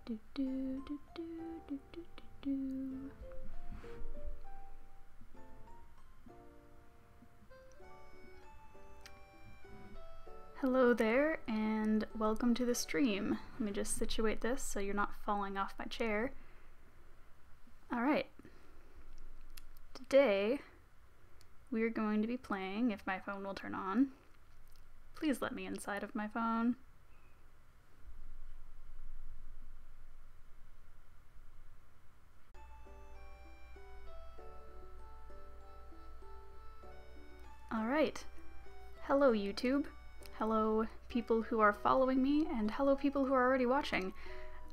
Do, do, do, do, do, do, do, do. Hello there, and welcome to the stream. Let me just situate this so you're not falling off my chair. Alright. Today, we're going to be playing, if my phone will turn on. Please let me inside of my phone. Alright. Hello, YouTube. Hello, people who are following me, and hello, people who are already watching.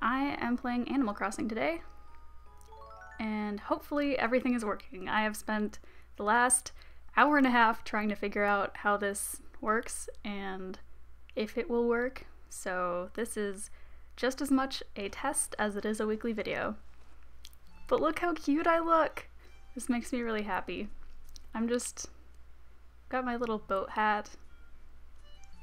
I am playing Animal Crossing today, and hopefully everything is working. I have spent the last hour and a half trying to figure out how this works and if it will work, so this is just as much a test as it is a weekly video. But look how cute I look! This makes me really happy. Got my little boat hat.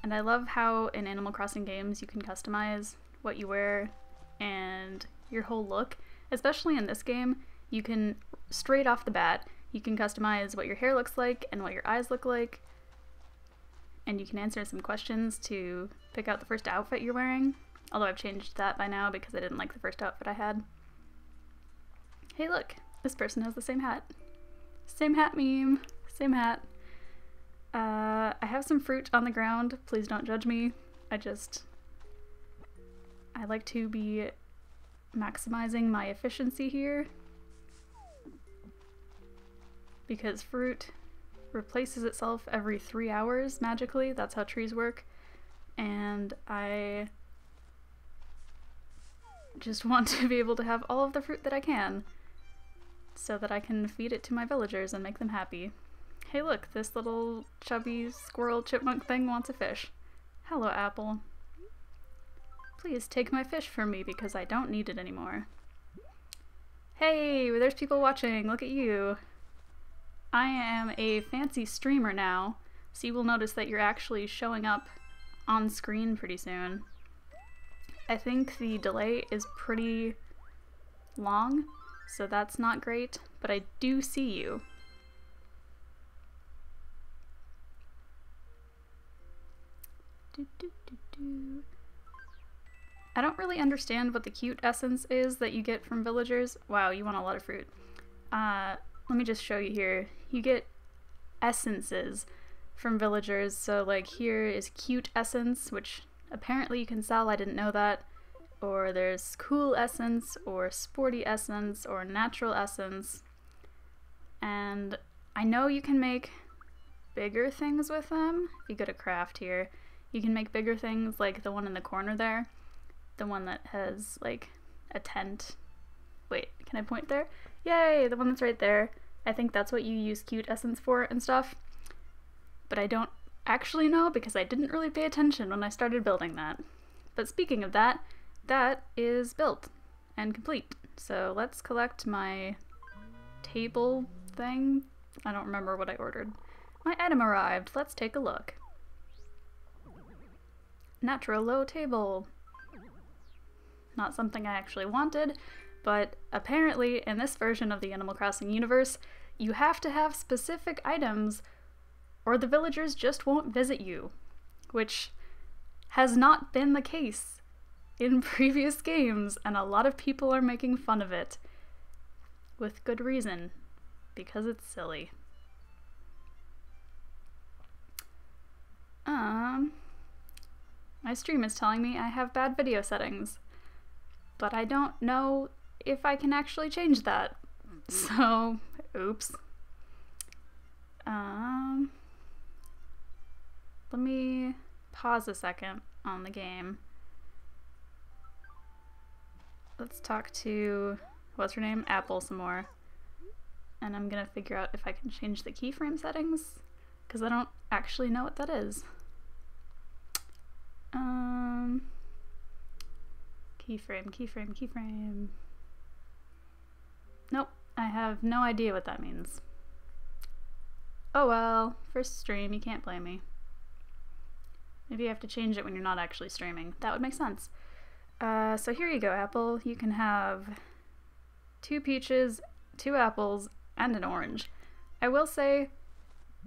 And I love how in Animal Crossing games you can customize what you wear and your whole look. Especially in this game, you can, straight off the bat, you can customize what your hair looks like and what your eyes look like. And you can answer some questions to pick out the first outfit you're wearing. Although I've changed that by now because I didn't like the first outfit I had. Hey look, this person has the same hat. Same hat meme, same hat. I have some fruit on the ground, please don't judge me. I like to be maximizing my efficiency here. Because fruit replaces itself every 3 hours magically, that's how trees work. And I just want to be able to have all of the fruit that I can, so that I can feed it to my villagers and make them happy. Hey look, this little chubby squirrel chipmunk thing wants a fish. Hello, Apple. Please take my fish from me because I don't need it anymore. Hey, there's people watching, look at you. I am a fancy streamer now, so you will notice that you're actually showing up on screen pretty soon. I think the delay is pretty long, so that's not great, but I do see you. I don't really understand what the cute essence is that you get from villagers. Wow, you want a lot of fruit. Let me just show you here. You get essences from villagers. So like here is cute essence, which apparently you can sell, I didn't know that. Or there's cool essence, or sporty essence, or natural essence. And I know you can make bigger things with them. If you go to craft here, you can make bigger things like the one in the corner there. The one that has like a tent. Wait, can I point there? Yay, the one that's right there. I think that's what you use cute essence for and stuff. But I don't actually know because I didn't really pay attention when I started building that. But speaking of that, that is built and complete. So let's collect my table thing. I don't remember what I ordered. My item arrived. Let's take a look. Natural low table. Not something I actually wanted, but apparently in this version of the Animal Crossing universe, you have to have specific items or the villagers just won't visit you, which has not been the case in previous games, and a lot of people are making fun of it. With good reason, because it's silly. My stream is telling me I have bad video settings, but I don't know if I can actually change that. So, oops. Let me pause a second on the game. Let's talk to, what's her name? Apple some more. And I'm gonna figure out if I can change the keyframe settings, because I don't actually know what that is. Keyframe. Nope, I have no idea what that means. Oh well, first stream, you can't blame me. Maybe you have to change it when you're not actually streaming. That would make sense. So here you go, Apple. You can have 2 peaches, 2 apples, and an orange. I will say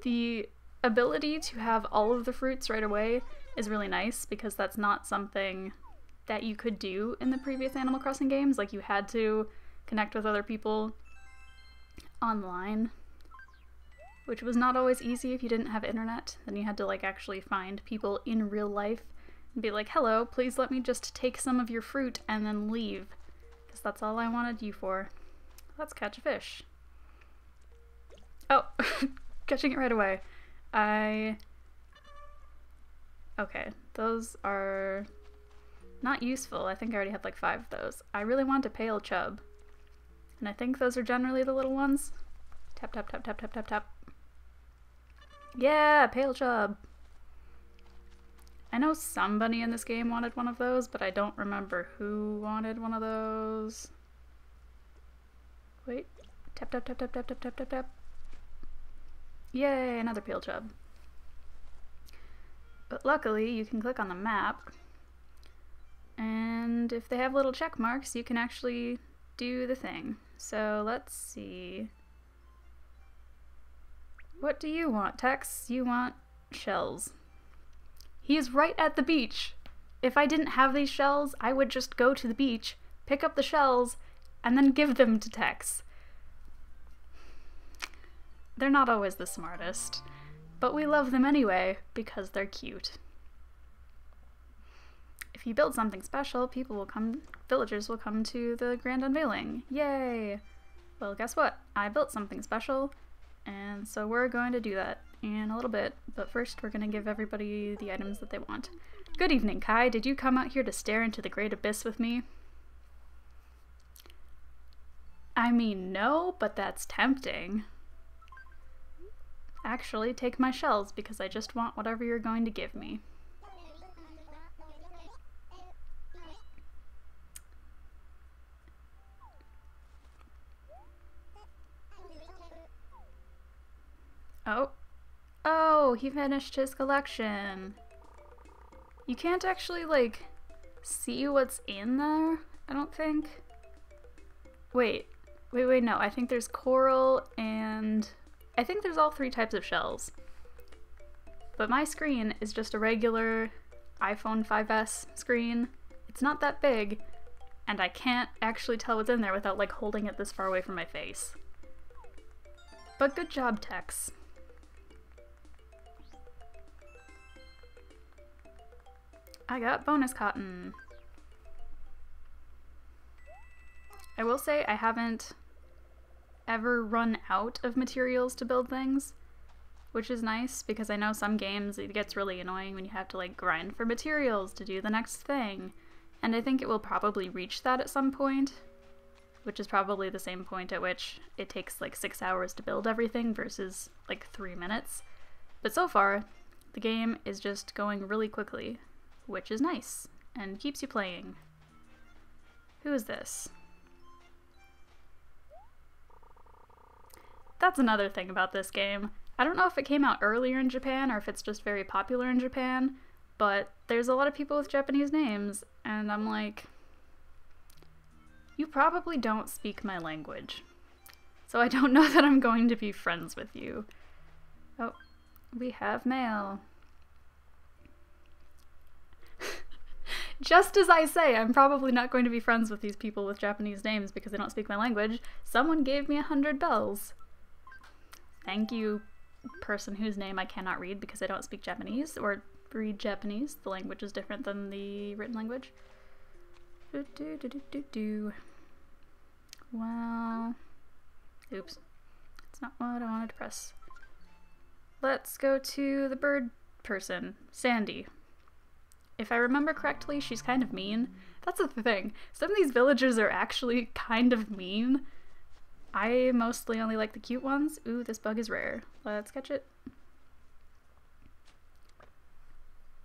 the ability to have all of the fruits right away is really nice because that's not something that you could do in the previous Animal Crossing games. Like, you had to connect with other people online, which was not always easy if you didn't have internet. Then you had to like actually find people in real life and be like, hello, please let me just take some of your fruit and then leave, because that's all I wanted you for. Let's catch a fish. Oh, catching it right away. Okay, those are not useful. I think I already had like 5 of those. I really want a pale chub, and I think those are generally the little ones. Tap, tap, tap, tap, tap, tap, tap. Yeah, pale chub. I know somebody in this game wanted one of those, but I don't remember who wanted one of those. Wait. Tap, tap, tap, tap, tap, tap, tap, tap, tap. Yay, another pale chub. But luckily, you can click on the map, and if they have little check marks, you can actually do the thing. So let's see. What do you want, Tex? You want shells. He is right at the beach. If I didn't have these shells, I would just go to the beach, pick up the shells, and then give them to Tex. They're not always the smartest, but we love them anyway because they're cute. If you build something special, villagers will come to the grand unveiling. Yay! Well, guess what? I built something special, and so we're going to do that in a little bit, but first we're going to give everybody the items that they want. Good evening, Kai. Did you come out here to stare into the great abyss with me? I mean, no, but that's tempting. Actually, take my shells, because I just want whatever you're going to give me. Oh. Oh, he finished his collection. You can't actually, like, see what's in there, I don't think. Wait, no. I think there's coral and I think there's all 3 types of shells. But my screen is just a regular iPhone 5S screen. It's not that big, and I can't actually tell what's in there without, like, holding it this far away from my face. But good job, Tex. I got bonus cotton. I will say I haven't ever run out of materials to build things, which is nice because I know some games it gets really annoying when you have to like grind for materials to do the next thing, and I think it will probably reach that at some point, which is probably the same point at which it takes like 6 hours to build everything versus like 3 minutes. But so far, the game is just going really quickly, which is nice and keeps you playing. Who is this? That's another thing about this game. I don't know if it came out earlier in Japan or if it's just very popular in Japan, but there's a lot of people with Japanese names, and I'm like, you probably don't speak my language, so I don't know that I'm going to be friends with you. Oh, we have mail. Just as I say, I'm probably not going to be friends with these people with Japanese names because they don't speak my language, someone gave me 100 bells. Thank you, person whose name I cannot read because I don't speak Japanese, or read Japanese. The language is different than the written language. Well, oops. That's not what I wanted to press. Let's go to the bird person, Sandy. If I remember correctly, she's kind of mean. That's the thing. Some of these villagers are actually kind of mean. I mostly only like the cute ones. Ooh, this bug is rare. Let's catch it.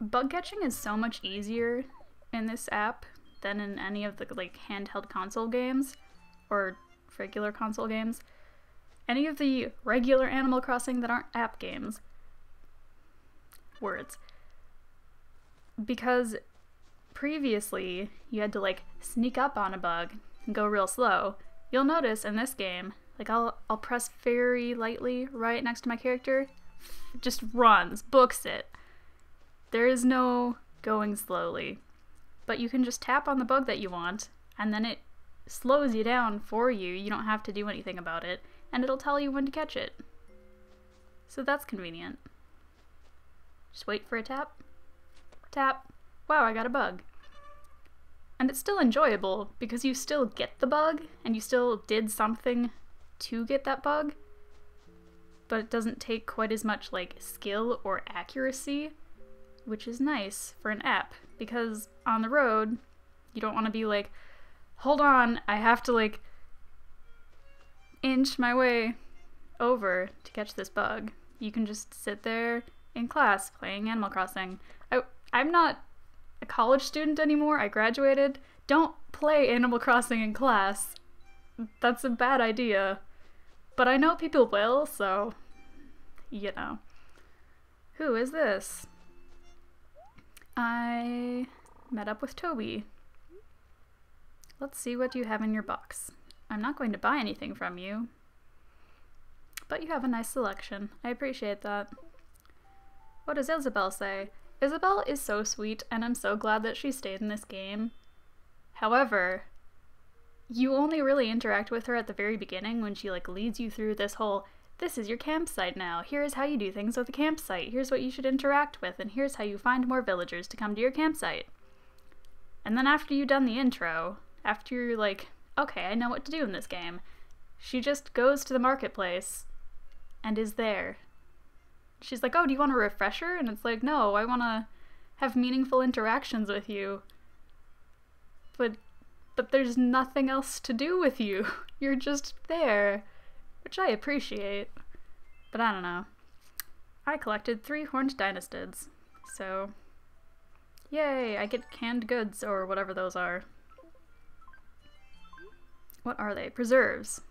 Bug catching is so much easier in this app than in any of the like handheld console games or regular console games. Any of the regular Animal Crossing that aren't app games. Words. Because previously you had to like sneak up on a bug and go real slow. You'll notice in this game, like I'll press very lightly right next to my character, just runs, books it. There is no going slowly, but you can just tap on the bug that you want and then it slows you down for you. You don't have to do anything about it, and it'll tell you when to catch it. So that's convenient. Just wait for a tap. Tap. Wow, I got a bug. And it's still enjoyable because you still get the bug and you still did something to get that bug, but it doesn't take quite as much like skill or accuracy, which is nice for an app because on the road you don't want to be like, hold on, I have to like inch my way over to catch this bug. You can just sit there in class playing Animal Crossing. I'm not a college student anymore. I graduated. Don't play Animal Crossing in class. That's a bad idea. But I know people will, so, you know. Who is this? I met up with Toby. Let's see what you have in your box. I'm not going to buy anything from you, but you have a nice selection. I appreciate that. What does Isabel say? Isabel is so sweet, and I'm so glad that she stayed in this game. However, you only really interact with her at the very beginning when she like leads you through this whole, this is your campsite now, here's how you do things with the campsite, here's what you should interact with, and here's how you find more villagers to come to your campsite. And then after you've done the intro, after you're like, okay, I know what to do in this game, she just goes to the marketplace and is there. She's like, oh, do you want a refresher? And it's like, no, I want to have meaningful interactions with you. But there's nothing else to do with you. You're just there, which I appreciate. But I don't know. I collected 3 horned dynastids, so yay, I get canned goods or whatever those are. What are they? Preserves.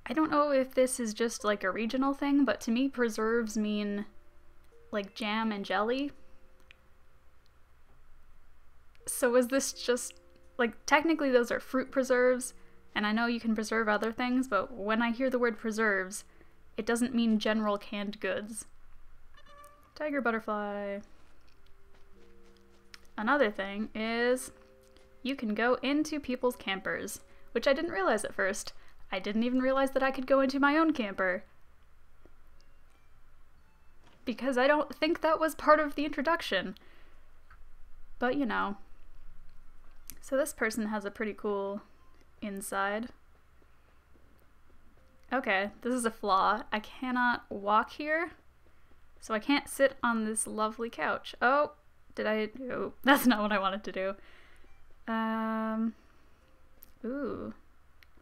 I don't know if this is just like a regional thing, but to me preserves mean like jam and jelly. So is this just, like, technically those are fruit preserves, and I know you can preserve other things, but when I hear the word preserves, it doesn't mean general canned goods. Tiger butterfly. Another thing is you can go into people's campers, which I didn't realize at first. I didn't even realize that I could go into my own camper, because I don't think that was part of the introduction. But you know. So this person has a pretty cool inside. Okay, this is a flaw. I cannot walk here, so I can't sit on this lovely couch. Oh, oh, that's not what I wanted to do. Ooh,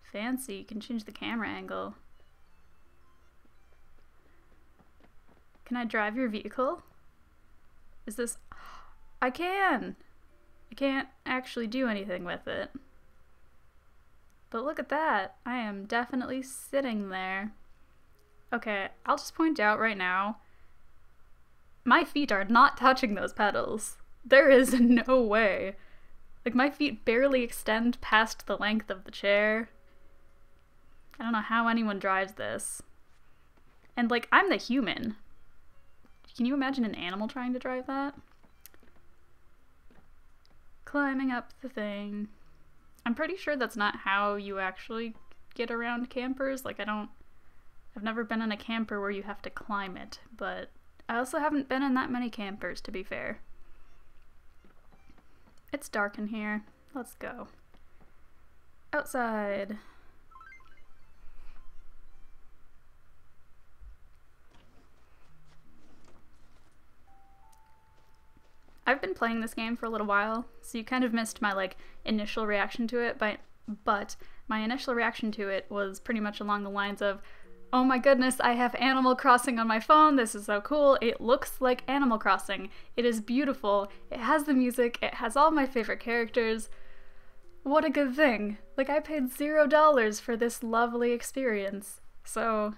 fancy. You can change the camera angle. Can I drive your vehicle? Is this... I can! I can't actually do anything with it. But look at that! I am definitely sitting there. Okay, I'll just point out right now, my feet are not touching those pedals. There is no way. Like, my feet barely extend past the length of the chair. I don't know how anyone drives this. And, like, I'm the human. Can you imagine an animal trying to drive that? Climbing up the thing. I'm pretty sure that's not how you actually get around campers. Like, I've never been in a camper where you have to climb it, but I also haven't been in that many campers, to be fair. It's dark in here. Let's go. Outside. I've been playing this game for a little while, so you kind of missed my, like, initial reaction to it, but my initial reaction to it was pretty much along the lines of, oh my goodness, I have Animal Crossing on my phone, this is so cool, it looks like Animal Crossing, it is beautiful, it has the music, it has all my favorite characters, what a good thing. Like, I paid $0 for this lovely experience, so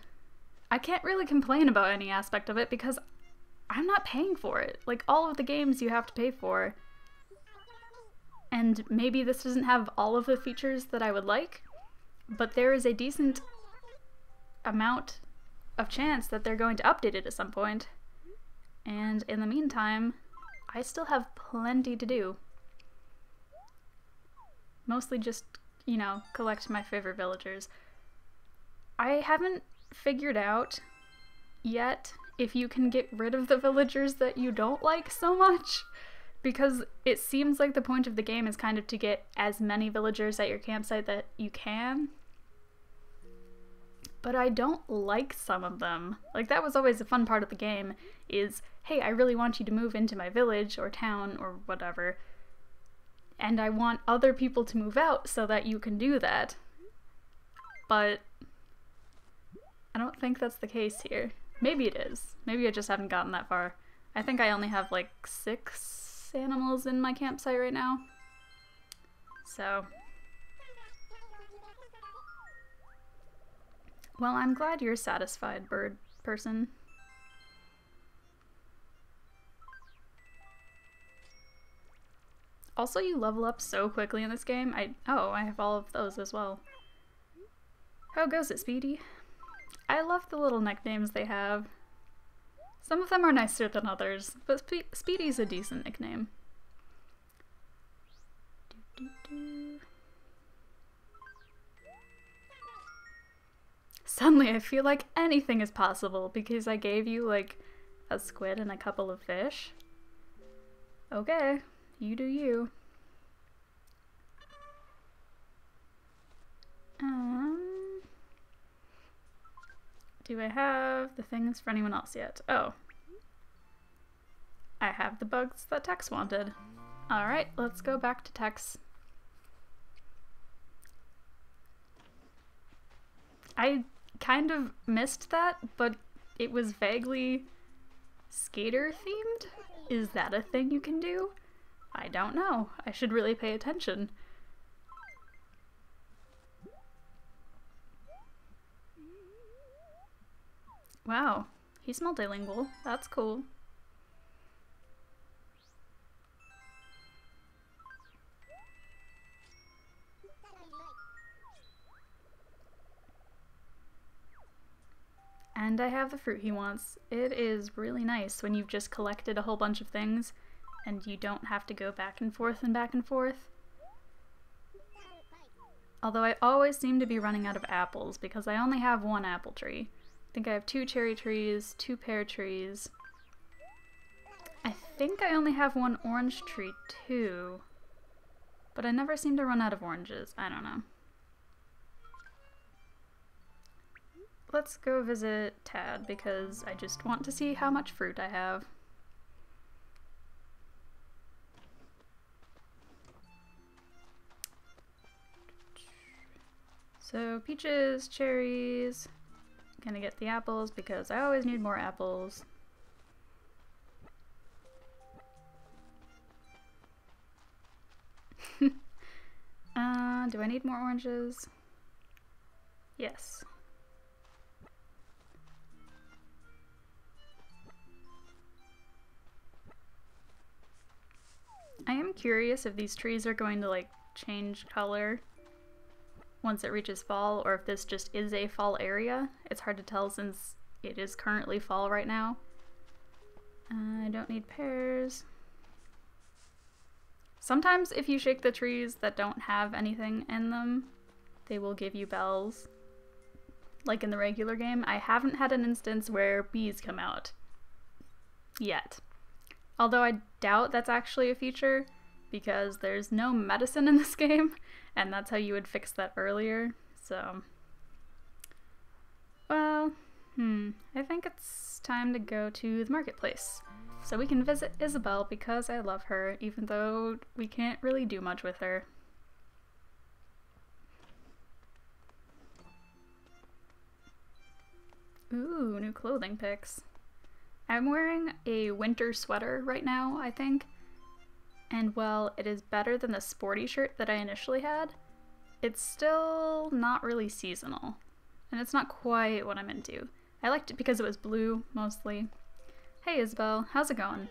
I can't really complain about any aspect of it because I'm not paying for it. Like, all of the games you have to pay for. And maybe this doesn't have all of the features that I would like, but there is a decent amount of chance that they're going to update it at some point. And in the meantime, I still have plenty to do. Mostly just, you know, collect my favorite villagers. I haven't figured out yet if you can get rid of the villagers that you don't like so much, because it seems like the point of the game is kind of to get as many villagers at your campsite that you can. But I don't like some of them. Like, that was always a fun part of the game, is, hey, I really want you to move into my village or town or whatever, and I want other people to move out so that you can do that. But I don't think that's the case here. Maybe it is. Maybe I just haven't gotten that far. I think I only have like 6 animals in my campsite right now. So, well, I'm glad you're satisfied, bird person. Also, you level up so quickly in this game. I have all of those as well. How goes it, Speedy? I love the little nicknames they have. Some of them are nicer than others, but Speedy's a decent nickname. Suddenly I feel like anything is possible because I gave you like a squid and a couple of fish. Okay, you do you. Do I have the things for anyone else yet? Oh. I have the bugs that Tex wanted. Alright, let's go back to Tex. I kind of missed that, but it was vaguely skater themed? Is that a thing you can do? I don't know. I should really pay attention. Wow, he's multilingual. That's cool. And I have the fruit he wants. It is really nice when you've just collected a whole bunch of things and you don't have to go back and forth and back and forth. Although I always seem to be running out of apples because I only have 1 apple tree. I think I have 2 cherry trees, 2 pear trees. I think I only have 1 orange tree too, but I never seem to run out of oranges. I don't know. Let's go visit Tad because I just want to see how much fruit I have. So peaches, cherries. Gonna get the apples because I always need more apples. Do I need more oranges? Yes. I am curious if these trees are going to like change color once it reaches fall, or if this just is a fall area. It's hard to tell since it is currently fall right now. I don't need pears. Sometimes if you shake the trees that don't have anything in them, they will give you bells. Like in the regular game. I haven't had an instance where bees come out. Yet. Although I doubt that's actually a feature, because there's no medicine in this game, and that's how you would fix that earlier, so... Well, I think it's time to go to the marketplace, so we can visit Isabelle because I love her, even though we can't really do much with her. Ooh, new clothing picks. I'm wearing a winter sweater right now, I think. And while it is better than the sporty shirt that I initially had, it's still not really seasonal. And it's not quite what I'm into. I liked it because it was blue, mostly. Hey Isabel, how's it going?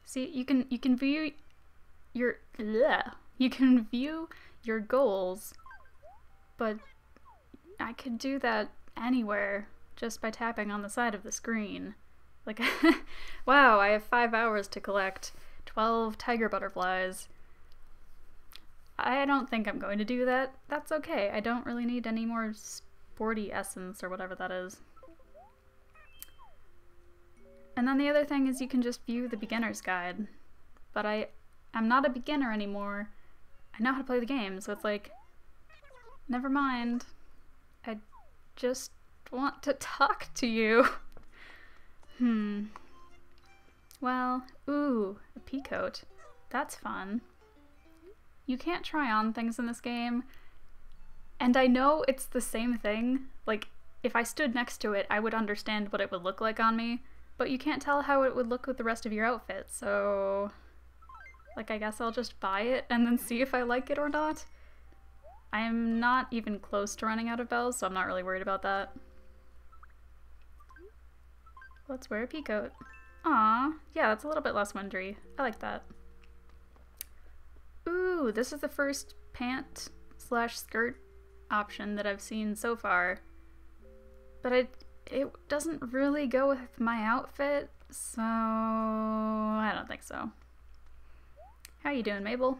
See, you can view your you can view your goals, but I could do that anywhere just by tapping on the side of the screen. Like, wow, I have 5 hours to collect 12 tiger butterflies. I don't think I'm going to do that. That's okay. I don't really need any more sporty essence or whatever that is. And then the other thing is you can just view the beginner's guide. But I'm not a beginner anymore. I know how to play the game, so it's like, never mind. I just want to talk to you. Well, ooh, a peacoat. That's fun. You can't try on things in this game, and I know it's the same thing. Like, if I stood next to it, I would understand what it would look like on me, but you can't tell how it would look with the rest of your outfit, so... like, I guess I'll just buy it and then see if I like it or not. I'm not even close to running out of bells, so I'm not really worried about that. Let's wear a peacoat. Aw, yeah, that's a little bit less wintry. I like that. Ooh, this is the first pant/skirt option that I've seen so far. But it doesn't really go with my outfit, so I don't think so. How you doing, Mabel?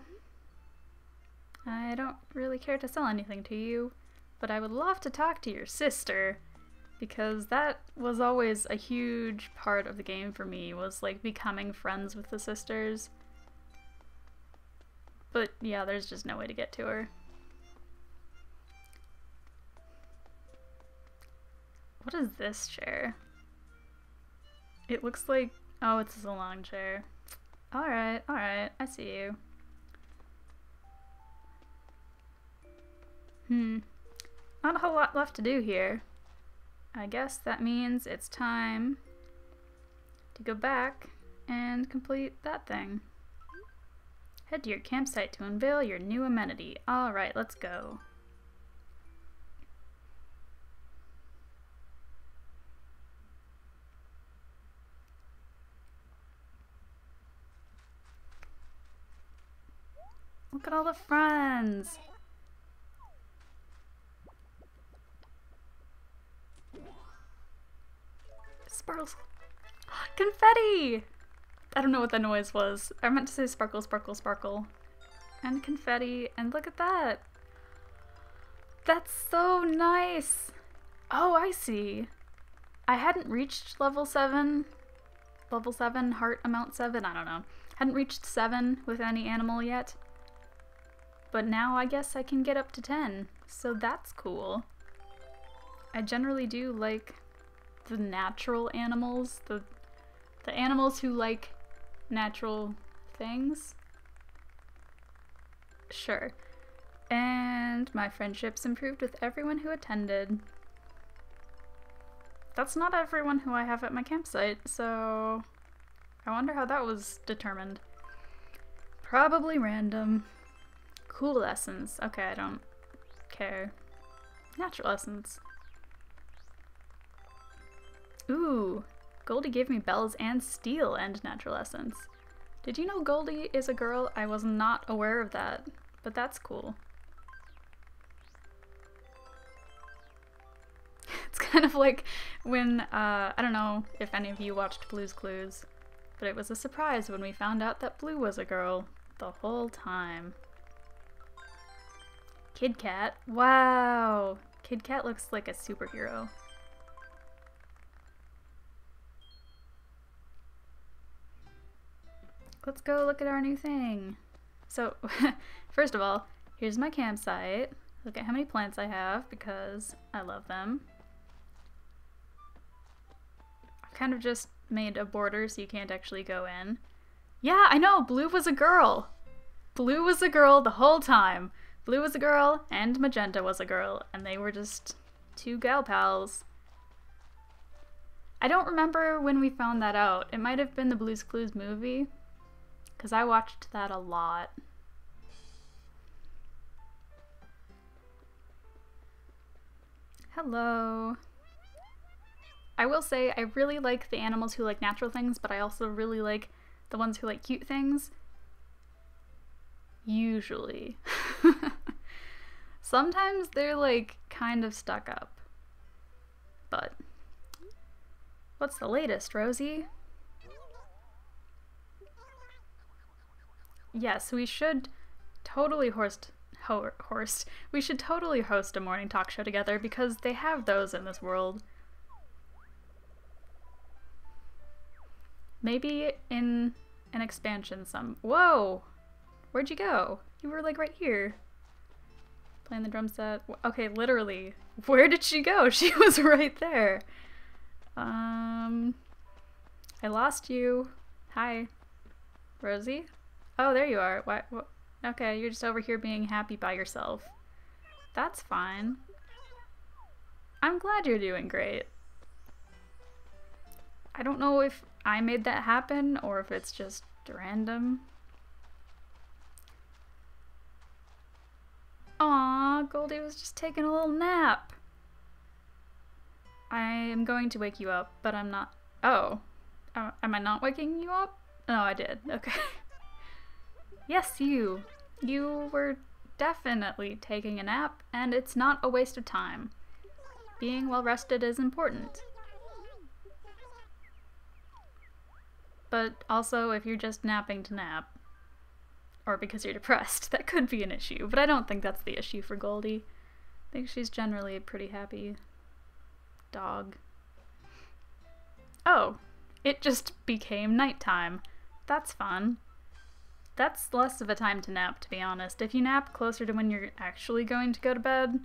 I don't really care to sell anything to you, but I would love to talk to your sister, because that was always a huge part of the game for me, was like becoming friends with the sisters. But yeah, there's just no way to get to her. What is this chair? It looks like... oh, it's a salon chair. Alright, I see you. Not a whole lot left to do here. I guess that means it's time to go back and complete that thing. Head to your campsite to unveil your new amenity. Alright, let's go. Look at all the friends! Sparkles! Confetti! I don't know what that noise was. I meant to say sparkle, sparkle, sparkle. And confetti, and look at that! That's so nice! Oh, I see. I hadn't reached level 7. Level 7, heart amount 7, I don't know. Hadn't reached 7 with any animal yet. But now I guess I can get up to 10, so that's cool. I generally do like the natural animals, the animals who like natural things. Sure. And my friendships improved with everyone who attended. That's not everyone who I have at my campsite, so I wonder how that was determined. Probably random. Cool essence. Okay, I don't care. Natural essence. Ooh, Goldie gave me bells and steel and natural essence. Did you know Goldie is a girl? I was not aware of that, but that's cool. It's kind of like when, I don't know if any of you watched Blue's Clues, but it was a surprise when we found out that Blue was a girl the whole time. Kid Cat. Wow! Kid Cat looks like a superhero. Let's go look at our new thing. So, first of all, here's my campsite. Look at how many plants I have because I love them. I've kind of just made a border so you can't actually go in. Yeah, I know! Blue was a girl! Blue was a girl the whole time! Blue was a girl and Magenta was a girl, and they were just two gal pals. I don't remember when we found that out. It might have been the Blue's Clues movie, because I watched that a lot. Hello. I will say I really like the animals who like natural things, but I also really like the ones who like cute things. Usually. Sometimes they're like kind of stuck up. But what's the latest, Rosie? Yes, we should totally we should totally host a morning talk show together because they have those in this world. Maybe in an expansion Whoa! Where'd you go? You were like right here. Playing the drum set. Okay, literally. Where did she go? She was right there. I lost you. Hi. Rosie? Oh, there you are. What? Okay, you're just over here being happy by yourself. That's fine. I'm glad you're doing great. I don't know if I made that happen or if it's just random. Aw, Goldie was just taking a little nap. I am going to wake you up, but I'm not. Oh. Am I not waking you up? Oh, I did. Okay. Yes, you. You were definitely taking a nap, and it's not a waste of time. Being well rested is important. But also, if you're just napping to nap, or because you're depressed, that could be an issue, but I don't think that's the issue for Goldie. I think she's generally a pretty happy dog. Oh, it just became nighttime. That's fun. That's less of a time to nap, to be honest. If you nap closer to when you're actually going to go to bed,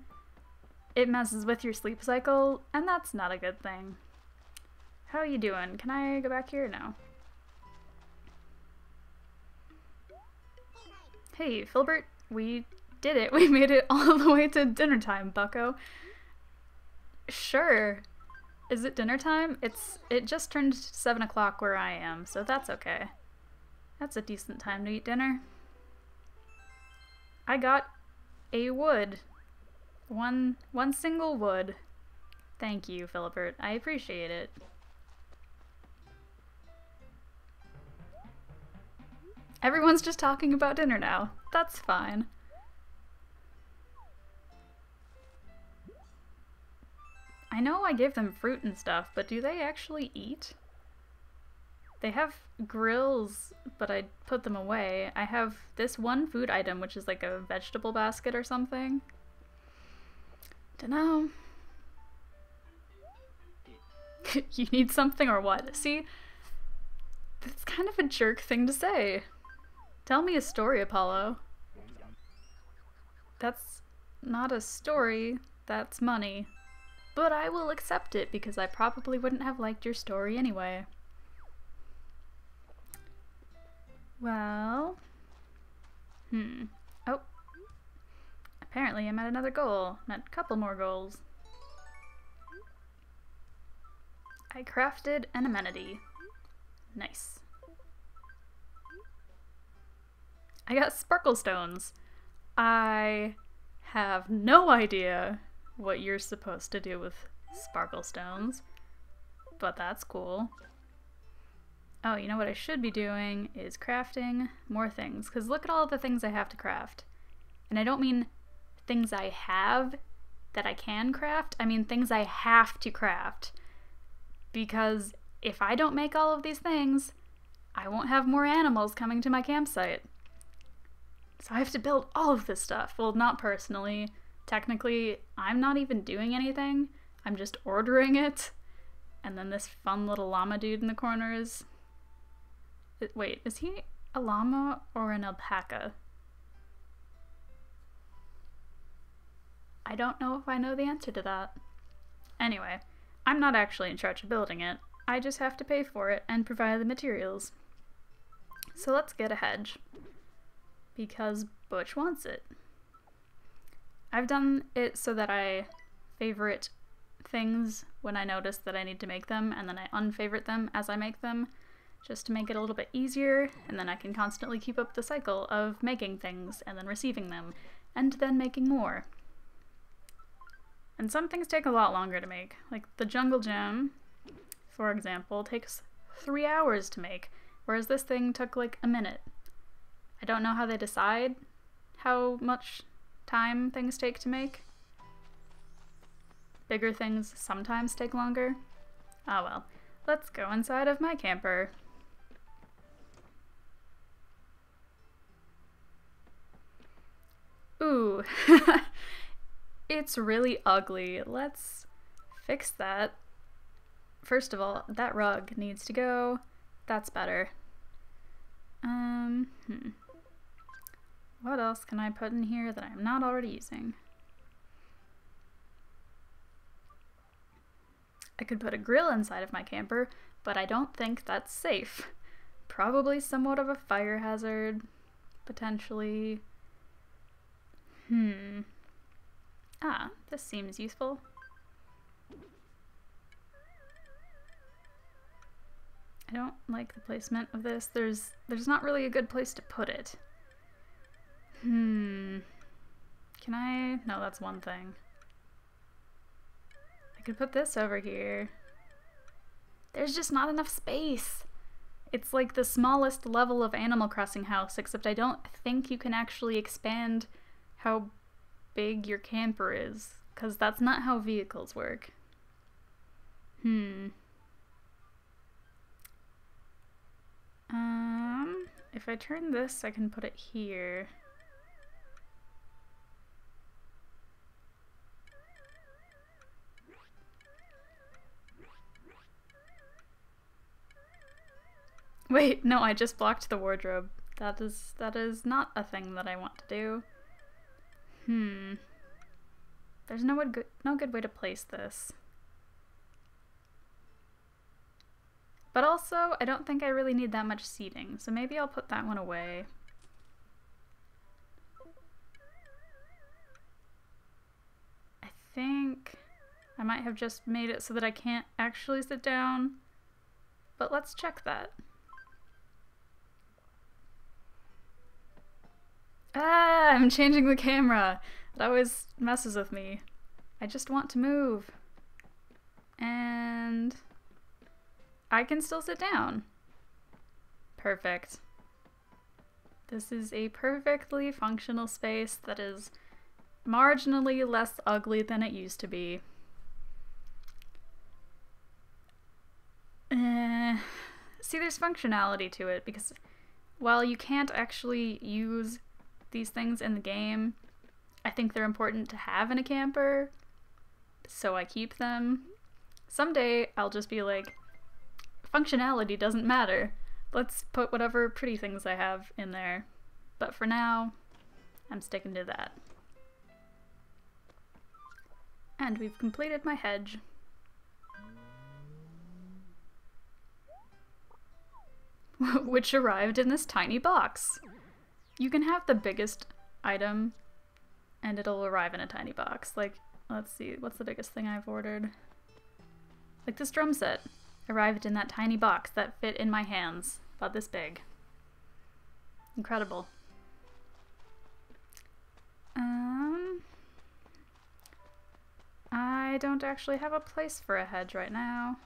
it messes with your sleep cycle, and that's not a good thing. How are you doing? Can I go back here? No. Hey, Filbert, we did it. We made it all the way to dinner time, bucko. Sure. Is it dinner time? It just turned 7 o'clock where I am, so that's okay. That's a decent time to eat dinner. I got a wood. One single wood. Thank you, Filbert. I appreciate it. Everyone's just talking about dinner now. That's fine. I know I gave them fruit and stuff, but do they actually eat? They have grills, but I put them away. I have this one food item, which is like a vegetable basket or something. Dunno. You need something or what? See? That's kind of a jerk thing to say. Tell me a story, Apollo. That's not a story, that's money. But I will accept it because I probably wouldn't have liked your story anyway. Well... Oh. Apparently I'm at another goal. I'm at a couple more goals. I crafted an amenity. Nice. I got sparkle stones. I have no idea what you're supposed to do with sparkle stones, but that's cool. Oh, you know what I should be doing is crafting more things, because look at all the things I have to craft. And I don't mean things I have that I can craft, I mean things I have to craft. Because if I don't make all of these things, I won't have more animals coming to my campsite. So I have to build all of this stuff. Well, not personally. Technically, I'm not even doing anything. I'm just ordering it. And then this fun little llama dude in the corner is... Wait, is he a llama or an alpaca? I don't know if I know the answer to that. Anyway, I'm not actually in charge of building it. I just have to pay for it and provide the materials. So let's get a hedge. Because Butch wants it. I've done it so that I favorite things when I notice that I need to make them, and then I unfavorite them as I make them, just to make it a little bit easier, and then I can constantly keep up the cycle of making things, and then receiving them, and then making more. And some things take a lot longer to make, like the jungle gem. for example, takes 3 hours to make, whereas this thing took like a minute. I don't know how they decide how much time things take to make. Bigger things sometimes take longer. Ah well, let's go inside of my camper. Ooh, it's really ugly. Let's fix that. First of all, that rug needs to go. That's better. What else can I put in here that I'm not already using? I could put a grill inside of my camper, but I don't think that's safe. Probably somewhat of a fire hazard, potentially. Ah, this seems useful. I don't like the placement of this. There's not really a good place to put it. Can I? No, that's one thing. I could put this over here. There's just not enough space. It's like the smallest level of Animal Crossing house, except I don't think you can actually expand how big your camper is, because that's not how vehicles work. If I turn this, I can put it here. Wait, no, I just blocked the wardrobe. That is not a thing that I want to do. There's no good way to place this. But also, I don't think I really need that much seating, so maybe I'll put that one away. I think I might have just made it so that I can't actually sit down, but let's check that. Ah, I'm changing the camera. It always messes with me. I just want to move. And I can still sit down. Perfect. This is a perfectly functional space that is marginally less ugly than it used to be. See, there's functionality to it, because while you can't actually use these things in the game, I think they're important to have in a camper, so I keep them. Someday I'll just be like, functionality doesn't matter. Let's put whatever pretty things I have in there. But for now, I'm sticking to that. And we've completed my hedge. Which arrived in this tiny box. You can have the biggest item and it'll arrive in a tiny box. Like, let's see, what's the biggest thing I've ordered? Like this drum set arrived in that tiny box that fit in my hands, about this big. Incredible. I don't actually have a place for a hedge right now.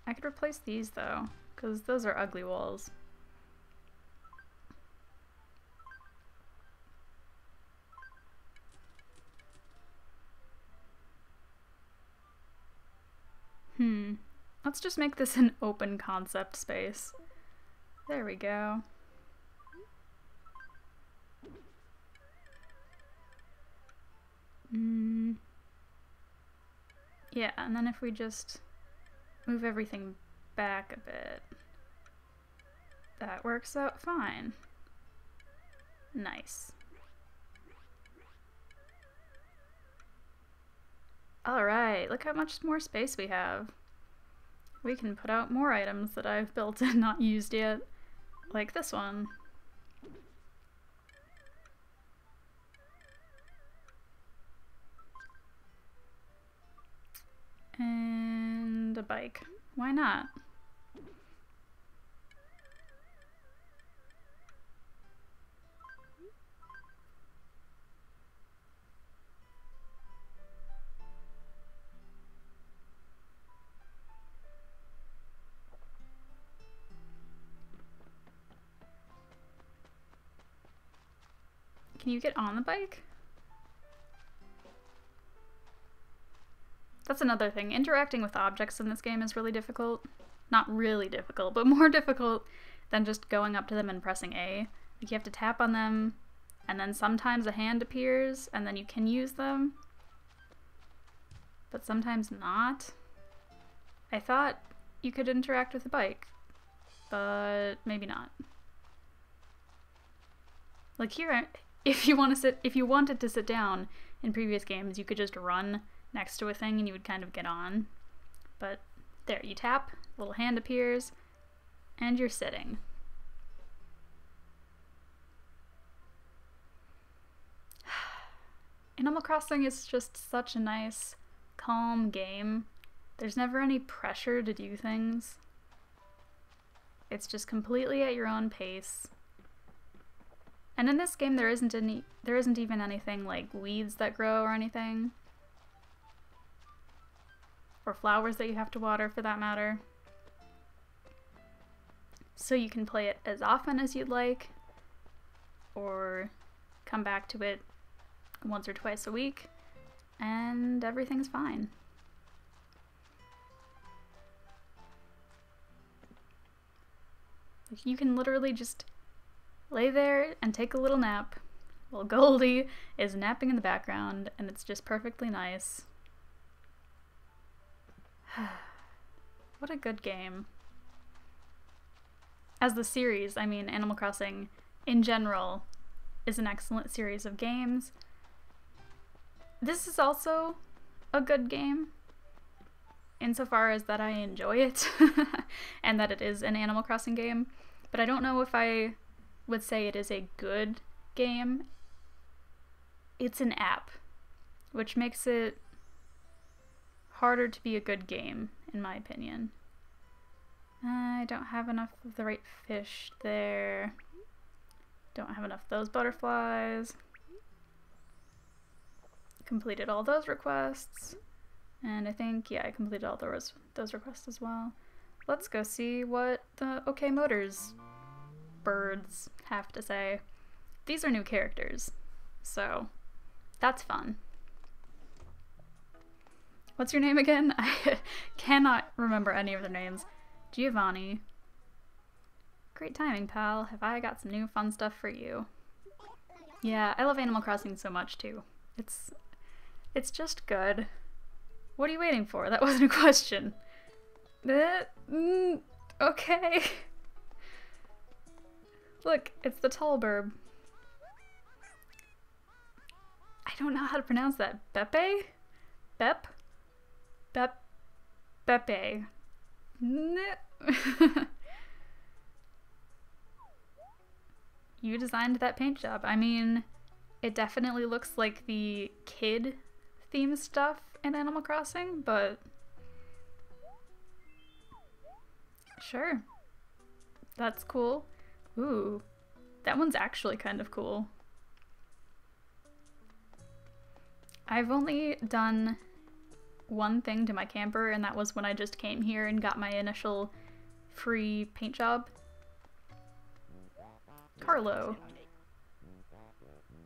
I could replace these though, because those are ugly walls. Let's just make this an open concept space. There we go. Yeah, and then if we just move everything back a bit, that works out fine. Nice. Alright, look how much more space we have. We can put out more items that I've built and not used yet, like this one. And a bike. Why not? Can you get on the bike? That's another thing. Interacting with objects in this game is really difficult. Not really difficult, but more difficult than just going up to them and pressing A. Like, you have to tap on them, and then sometimes a hand appears, and then you can use them. But sometimes not. I thought you could interact with the bike, but maybe not. Like here, if you wanted to sit down in previous games, you could just run next to a thing and you would kind of get on. But there, you tap, little hand appears, and you're sitting. Animal Crossing is just such a nice, calm game. There's never any pressure to do things. It's just completely at your own pace. And in this game there isn't even anything like weeds that grow or anything. Or flowers that you have to water, for that matter. So you can play it as often as you'd like, or come back to it once or twice a week, and everything's fine. Like, you can literally just lay there and take a little nap while Goldie is napping in the background, and it's just perfectly nice. What a good game. As the series, I mean, Animal Crossing in general is an excellent series of games. This is also a good game, insofar as that I enjoy it, and that it is an Animal Crossing game, but I don't know if I would say it is a good game. It's an app, which makes it harder to be a good game, in my opinion. I don't have enough of the right fish there. Don't have enough of those butterflies. Completed all those requests. And I think, yeah, I completed all those requests as well. Let's go see what the OK Motors birds have to say. These are new characters, so that's fun. What's your name again? I cannot remember any of their names. Giovanni. Great timing, pal. Have I got some new fun stuff for you? Yeah, I love Animal Crossing so much too. It's just good. What are you waiting for? That wasn't a question. Okay. Look, it's the tall burb. I don't know how to pronounce that. Beppe? Bep? Bep? Beppe. You designed that paint job. I mean, it definitely looks like the kid theme stuff in Animal Crossing, but sure. That's cool. Ooh, that one's actually kind of cool. I've only done one thing to my camper, and that was when I just came here and got my initial free paint job. Carlo.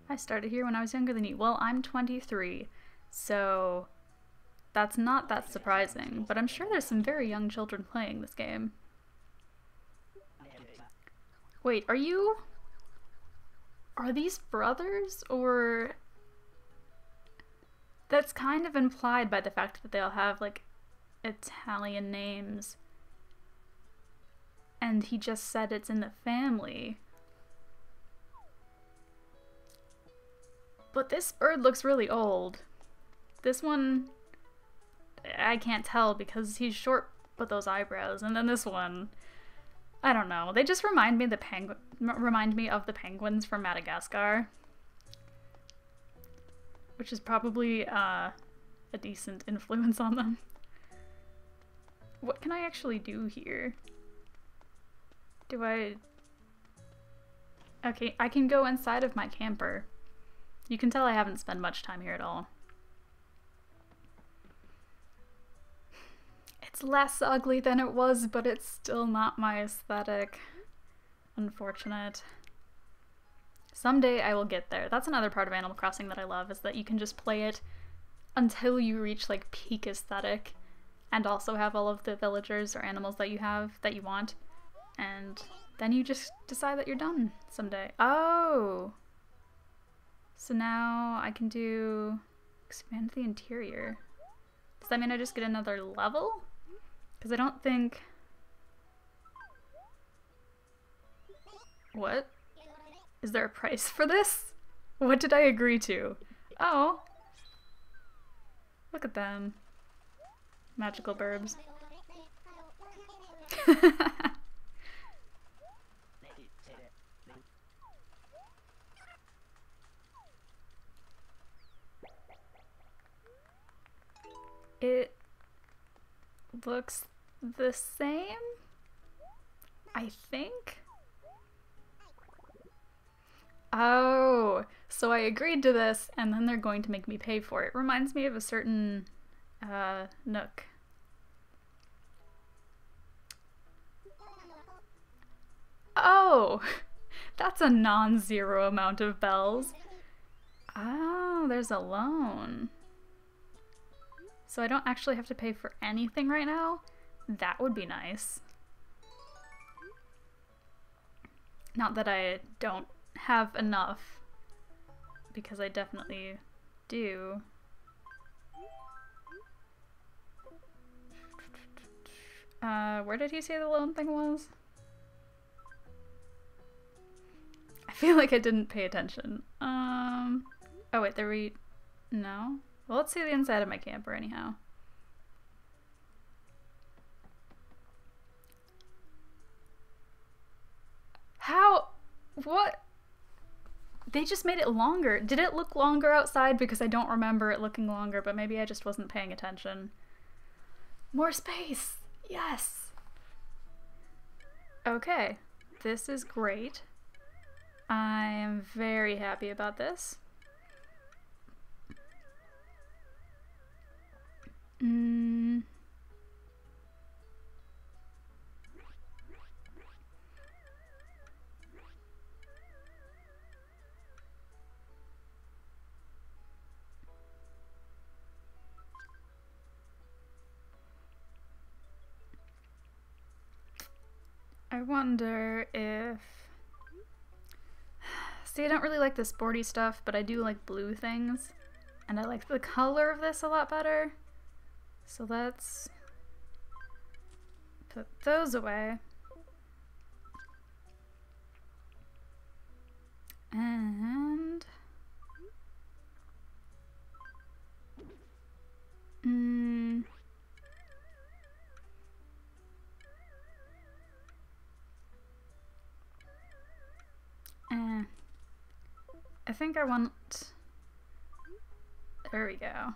I started here when I was younger than you. Well, I'm 23, so that's not that surprising, but I'm sure there's some very young children playing this game. Wait, are these brothers, or... That's kind of implied by the fact that they all have, like, Italian names. And he just said it's in the family. But this bird looks really old. This one, I can't tell because he's short with those eyebrows. And then this one, I don't know. They just remind me of the penguins from Madagascar. Which is probably a decent influence on them. What can I actually do here? Do I... Okay, I can go inside of my camper. You can tell I haven't spent much time here at all. It's less ugly than it was, but it's still not my aesthetic. Unfortunate. Someday I will get there. That's another part of Animal Crossing that I love, is that you can just play it until you reach like peak aesthetic and also have all of the villagers or animals that you have that you want, and then you just decide that you're done someday. Oh! So now I can do expand the interior. Does that mean I just get another level? Because I don't think... What? Is there a price for this? What did I agree to? Oh! Look at them. Magical burbs. It looks the same, I think. Oh, so I agreed to this and then they're going to make me pay for it. Reminds me of a certain Nook. Oh, that's a non-zero amount of bells. Oh, there's a loan. So I don't actually have to pay for anything right now? That would be nice. Not that I don't have enough, because I definitely do. Where did he say the loan thing was? I feel like I didn't pay attention. Oh wait, no? Well, let's see the inside of my camper anyhow. How? What? They just made it longer. Did it look longer outside? Because I don't remember it looking longer, but maybe I just wasn't paying attention. More space! Yes! Okay, this is great. I am very happy about this. I wonder if... See, I don't really like the sporty stuff, but I do like blue things. And I like the color of this a lot better. So let's put those away. And... I think I want... There we go.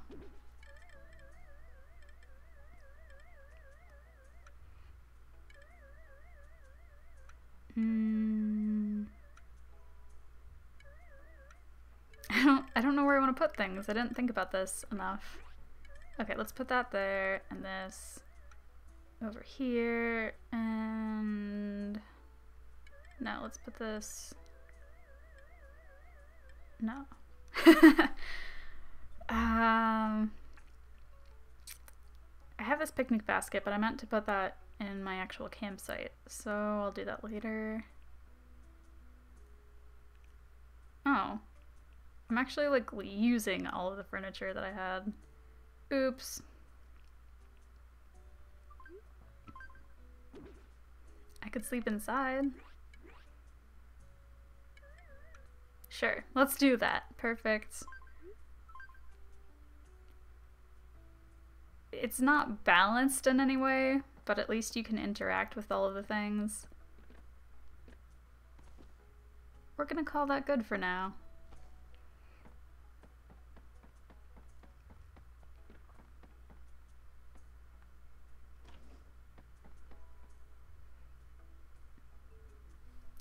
I don't know where I want to put things. I didn't think about this enough. Okay, let's put that there, and this over here, and... No, let's put this... No. I have this picnic basket, but I meant to put that in my actual campsite, so I'll do that later. Oh. I'm actually, like, using all of the furniture that I had. Oops. I could sleep inside. Sure, let's do that. Perfect. It's not balanced in any way, but at least you can interact with all of the things. We're gonna call that good for now.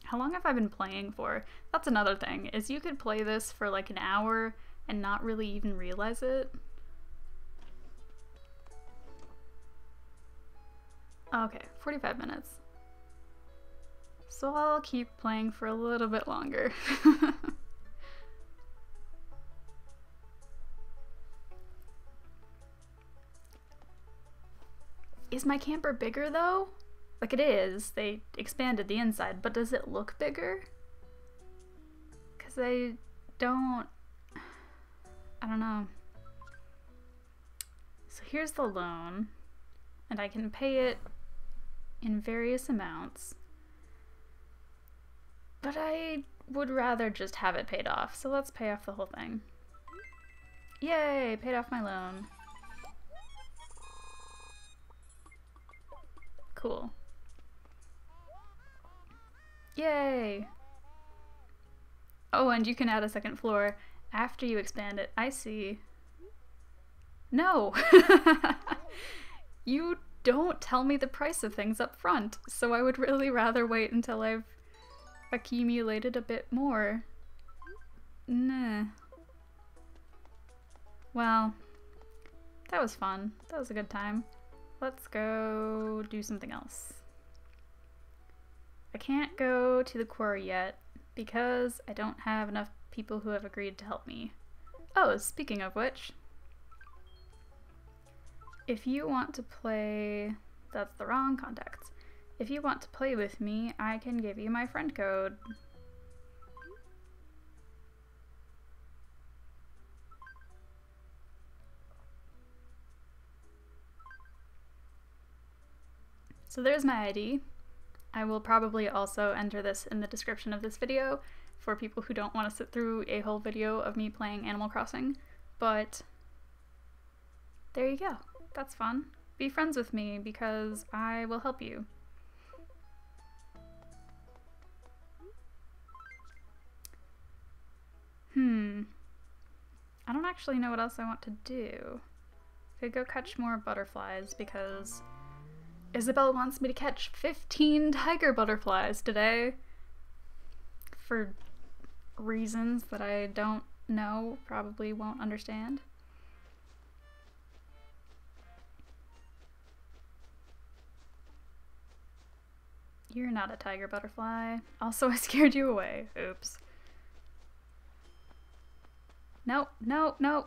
How long have I been playing for? That's another thing, is you could play this for like an hour and not really even realize it. Okay, 45 minutes. So I'll keep playing for a little bit longer. Is my camper bigger though? Like, it is. They expanded the inside, but does it look bigger? Because I don't know. So here's the loan, and I can pay it in various amounts. But I would rather just have it paid off, so let's pay off the whole thing. Yay! Paid off my loan. Cool. Yay! Oh, and you can add a second floor after you expand it. I see. No! You don't tell me the price of things up front, so I would really rather wait until I've accumulated a bit more. Nah. Well, that was fun. That was a good time. Let's go do something else. I can't go to the quarry yet because I don't have enough people who have agreed to help me. Oh, speaking of which, if you want to play... That's the wrong contacts. If you want to play with me, I can give you my friend code. So there's my ID. I will probably also enter this in the description of this video for people who don't want to sit through a whole video of me playing Animal Crossing, but there you go. That's fun. Be friends with me because I will help you. I don't actually know what else I want to do. I could go catch more butterflies because Isabelle wants me to catch 15 tiger butterflies today. For reasons that I don't know, probably won't understand. You're not a tiger butterfly. Also, I scared you away. Oops. No, no, no.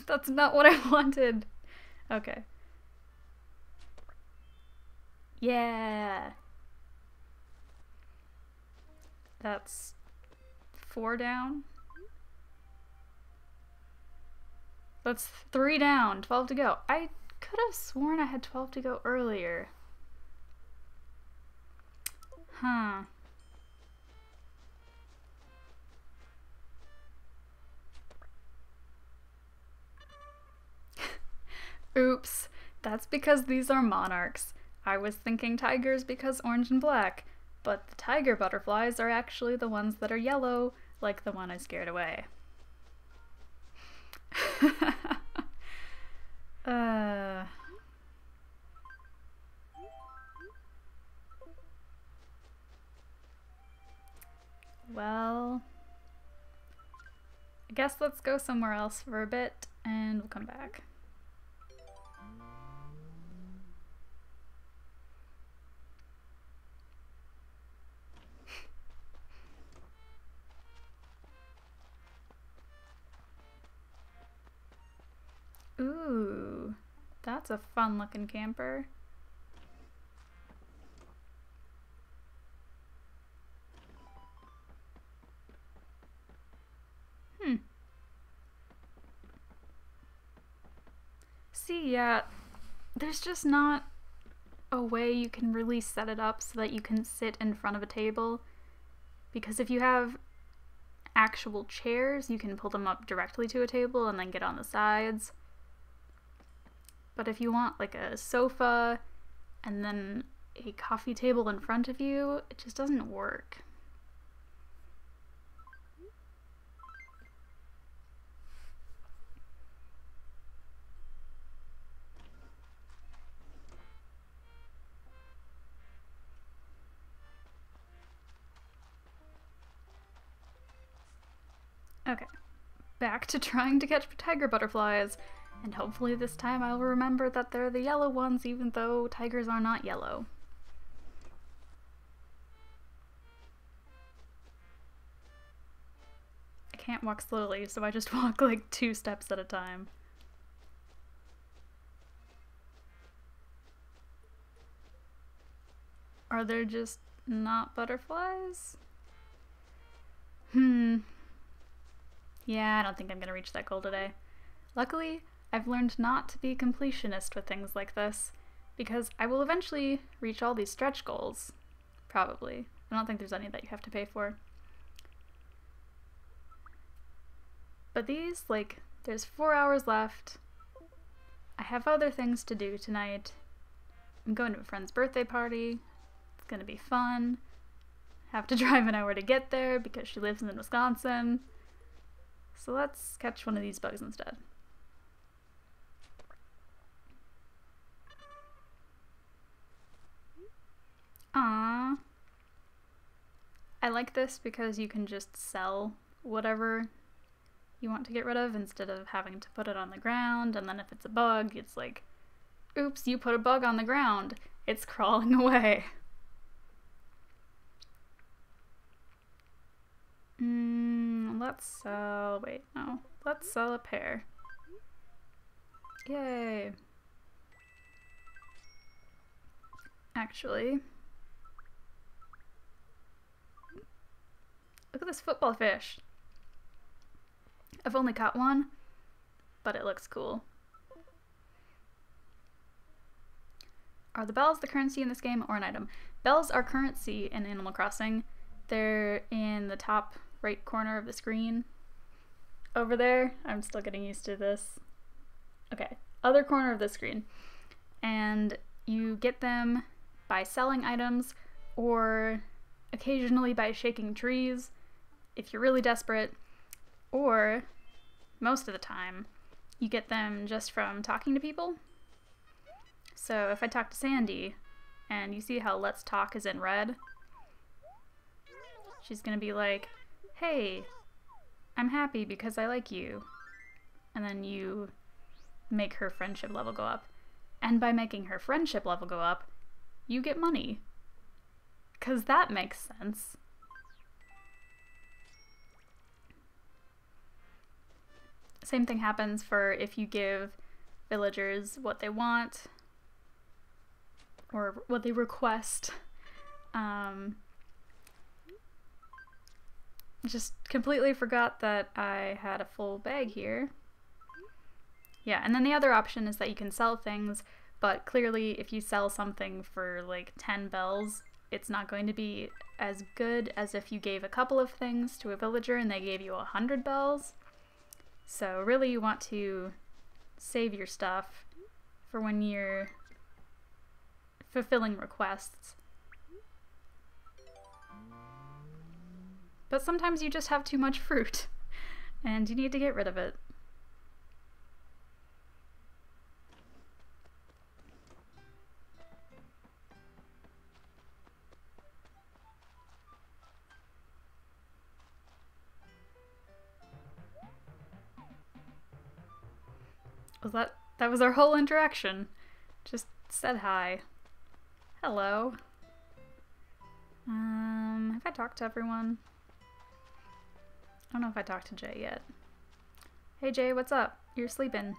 That's not what I wanted. Okay. Yeah. That's 4 down. That's 3 down, 12 to go. I could have sworn I had 12 to go earlier. Huh. Oops. That's because these are monarchs. I was thinking tigers because orange and black, but the tiger butterflies are actually the ones that are yellow, like the one I scared away. Well, I guess let's go somewhere else for a bit and we'll come back. Ooh, that's a fun looking camper. See, yeah, there's just not a way you can really set it up so that you can sit in front of a table. Because if you have actual chairs, you can pull them up directly to a table and then get on the sides. But if you want like a sofa and then a coffee table in front of you, it just doesn't work. Okay, back to trying to catch tiger butterflies, and hopefully this time I'll remember that they're the yellow ones even though tigers are not yellow. I can't walk slowly, so I just walk like 2 steps at a time. Are there just not butterflies? Yeah, I don't think I'm gonna reach that goal today. Luckily, I've learned not to be completionist with things like this, because I will eventually reach all these stretch goals. Probably. I don't think there's any that you have to pay for. But these, like, there's 4 hours left. I have other things to do tonight. I'm going to a friend's birthday party. It's gonna be fun. Have to drive an hour to get there because she lives in Wisconsin. So let's catch one of these bugs instead. Aww. I like this because you can just sell whatever you want to get rid of instead of having to put it on the ground, and then if it's a bug, it's like, oops, you put a bug on the ground. It's crawling away. Let's sell, wait, no. Let's sell a pear. Yay. Actually, look at this football fish. I've only caught one, but it looks cool. Are the bells the currency in this game or an item? Bells are currency in Animal Crossing. They're in the top right corner of the screen. Over there. I'm still getting used to this. Okay, other corner of the screen. And you get them by selling items or occasionally by shaking trees if you're really desperate, or most of the time you get them just from talking to people. So if I talk to Sandy and you see how let's talk is in red, she's gonna be like, hey, I'm happy because I like you. And then you make her friendship level go up. And by making her friendship level go up, you get money. 'Cause that makes sense. Same thing happens for if you give villagers what they want or what they request. Just completely forgot that I had a full bag here. Yeah, and then the other option is that you can sell things, but clearly if you sell something for like 10 bells, it's not going to be as good as if you gave a couple of things to a villager and they gave you 100 bells. So really you want to save your stuff for when you're fulfilling requests. But sometimes you just have too much fruit and you need to get rid of it. That was our whole interaction. Just said hi. Hello. Have I talked to everyone? I don't know if I talked to Jay yet. Hey Jay, what's up? You're sleeping.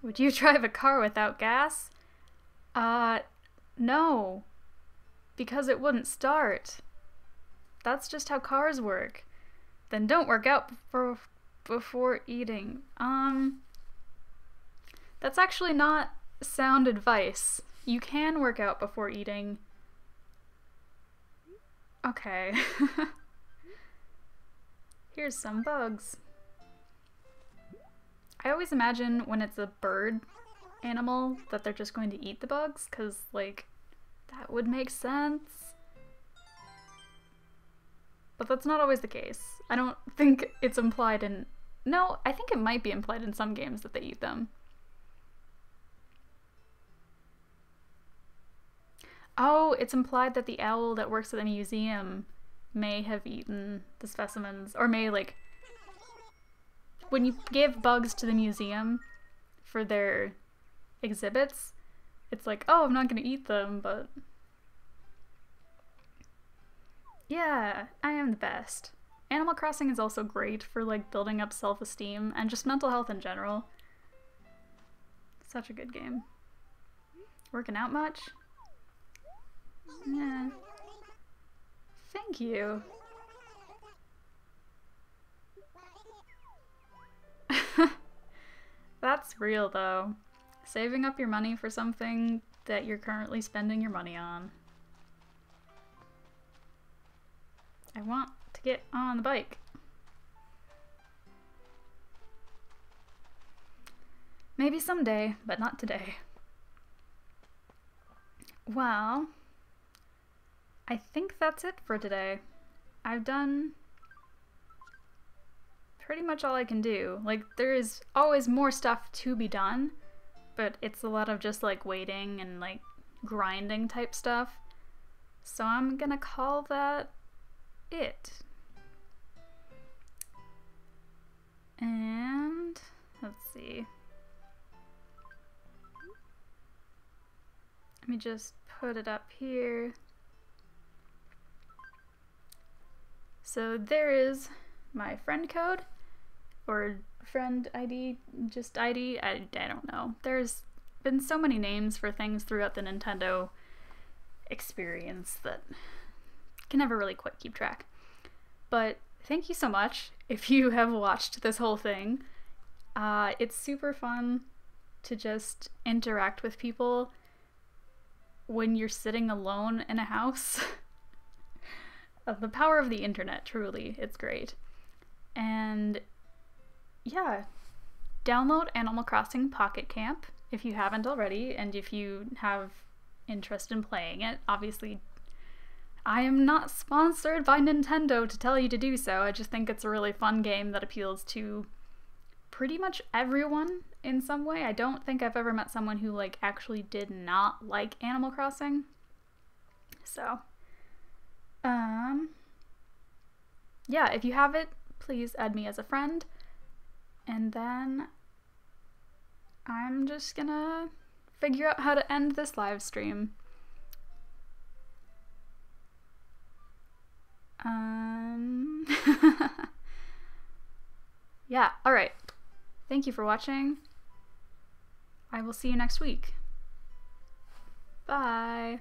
Would you drive a car without gas? No. Because it wouldn't start. That's just how cars work. Then don't work out before eating. That's actually not sound advice. You can work out before eating. Okay. Here's some bugs. I always imagine when it's a bird animal that they're just going to eat the bugs, because, like, that would make sense. But that's not always the case. I don't think it's implied in... No, I think it might be implied in some games that they eat them. Oh, it's implied that the owl that works at the museum may have eaten the specimens, or may, like... When you give bugs to the museum for their exhibits, it's like, oh, I'm not gonna eat them, but... Yeah, I am the best. Animal Crossing is also great for, like, building up self-esteem and just mental health in general. Such a good game. Working out much? Yeah. Thank you. That's real though. Saving up your money for something that you're currently spending your money on. I want to get on the bike. Maybe someday, but not today. Well, I think that's it for today. I've done pretty much all I can do. Like, there is always more stuff to be done, but it's a lot of just like waiting and like grinding type stuff. So I'm gonna call that it. And let's see. Let me just put it up here. So there is my friend code, or friend ID, just ID, I don't know. There's been so many names for things throughout the Nintendo experience that I can never really quite keep track. But thank you so much if you have watched this whole thing. It's super fun to just interact with people when you're sitting alone in a house. The power of the internet, truly, it's great. And yeah, download Animal Crossing Pocket Camp if you haven't already, and if you have interest in playing it. Obviously, I am not sponsored by Nintendo to tell you to do so. I just think it's a really fun game that appeals to pretty much everyone in some way. I don't think I've ever met someone who like actually did not like Animal Crossing. So, yeah, if you have it, please add me as a friend. And then I'm just gonna figure out how to end this live stream. Yeah, alright. Thank you for watching. I will see you next week. Bye.